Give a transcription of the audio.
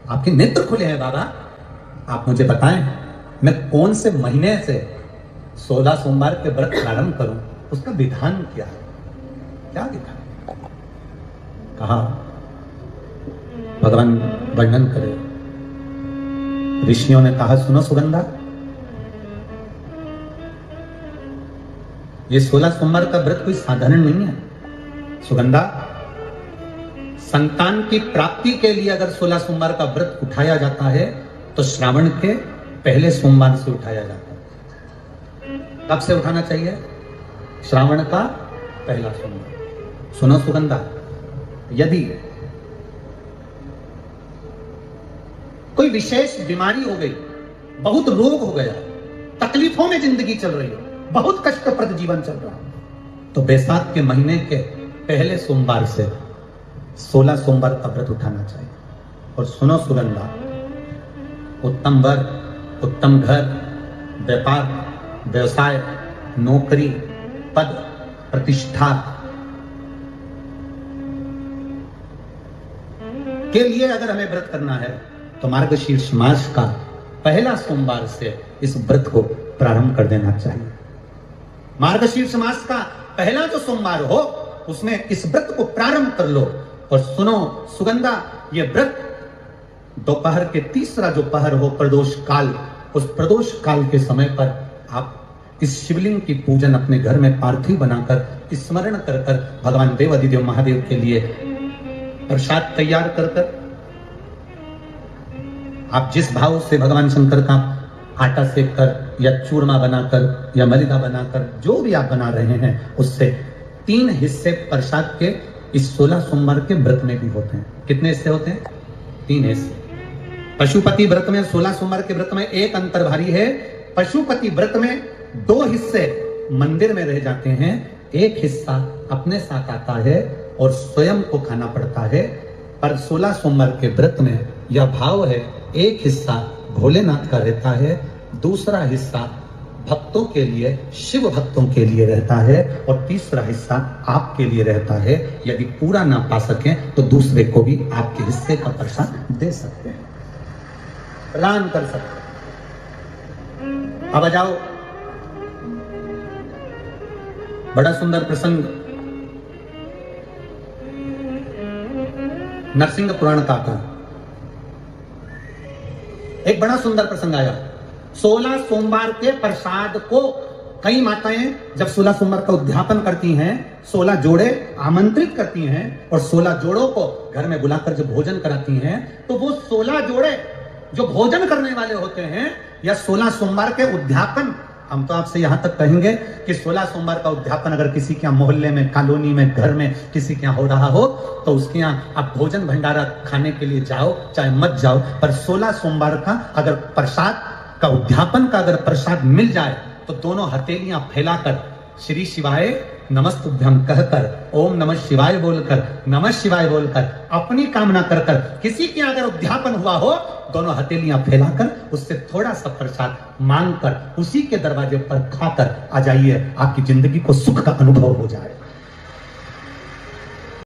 आपके नेत्र खुले हैं बाबा। आप मुझे बताएं मैं कौन से महीने से 16 सोमवार के व्रत प्रारंभ करूं, उसका विधान क्या है? क्या विधान? कहा भगवान वर्णन करे। ऋषियों ने कहा सुनो सुगंधा, ये 16 सोमवार का व्रत कोई साधारण नहीं है। सुगंधा, संतान की प्राप्ति के लिए अगर 16 सोमवार का व्रत उठाया जाता है तो श्रावण के पहले सोमवार से उठाया जाता है। कब से उठाना चाहिए? श्रावण का पहला सोमवार। सुनो सुगंधा, यदि कोई विशेष बीमारी हो गई, बहुत रोग हो गया, तकलीफों में जिंदगी चल रही हो, बहुत कष्टप्रद जीवन चल रहा है, तो बैसाख के महीने के पहले सोमवार से 16 सोमवार का व्रत उठाना चाहिए। और सुनो सुगंधा, उत्तम वर, उत्तम घर, व्यापार, व्यवसाय, नौकरी, पद, प्रतिष्ठा के लिए अगर हमें व्रत करना है तो मार्गशीर्ष मास का पहला सोमवार से इस व्रत को प्रारंभ कर देना चाहिए। मार्गशीर्ष मास का पहला जो सोमवार हो उसमें इस व्रत को प्रारंभ कर लो। और सुनो सुगंधा, ये व्रत दोपहर के तीसरा जो पहर हो प्रदोष काल, उस प्रदोष काल के समय पर आप इस शिवलिंग की पूजन अपने घर में पार्थिव बनाकर स्मरण कर कर भगवान देव अधिदेव महादेव के लिए प्रसाद तैयार कर कर आप जिस भाव से भगवान शंकर का आटा सेक कर या चूरमा बनाकर या मलिदा बनाकर जो भी आप बना रहे हैं, उससे 3 हिस्से प्रसाद के इस 16 सोमवार के व्रत में भी होते हैं। कितने हिस्से होते हैं? 3 हिस्से। पशुपति व्रत में 16 सोमवार के व्रत में एक अंतर भारी है। पशुपति व्रत में 2 हिस्से मंदिर में रह जाते हैं, एक हिस्सा अपने साथ आता है और स्वयं को खाना पड़ता है। पर 16 सोमवार के व्रत में यह भाव है, एक हिस्सा भोलेनाथ का रहता है, दूसरा हिस्सा भक्तों के लिए, शिव भक्तों के लिए रहता है, और तीसरा हिस्सा आपके लिए रहता है। यदि पूरा ना पा सकें तो दूसरे को भी आपके हिस्से का प्रसाद दे सकते हैं, प्रदान कर सकते हैं। अब आ जाओ, बड़ा सुंदर प्रसंग नरसिंह पुराण का था। एक बड़ा सुंदर प्रसंग आया। 16 सोमवार के प्रसाद को कई माताएं जब 16 सोमवार का उद्यापन करती हैं, 16 जोड़े आमंत्रित करती हैं और 16 जोड़ों को घर में बुलाकर जब भोजन कराती हैं, तो वो 16 जोड़े जो भोजन करने वाले होते हैं या 16 सोमवार के उद्यापन, हम तो आपसे यहां तक कहेंगे कि 16 सोमवार का उद्यापन अगर किसी के यहाँ मोहल्ले में, कॉलोनी में, घर में किसी के यहाँ हो रहा हो तो उसके यहाँ आप भोजन भंडारा खाने के लिए जाओ चाहे मत जाओ, पर 16 सोमवार का अगर प्रसाद का उद्यापन का अगर प्रसाद मिल जाए तो दोनों हथेलियां फैलाकर श्री शिवाय नमस्तुभ्यम कहकर, ओम नमः शिवाय बोलकर, नमः शिवाय बोलकर, अपनी कामना कर कर किसी के अगर उद्यापन हुआ हो, दोनों हथेलियां फैलाकर उससे थोड़ा सा प्रसाद मांगकर उसी के दरवाजे पर खाकर आ जाइए, आपकी जिंदगी को सुख का अनुभव हो जाए।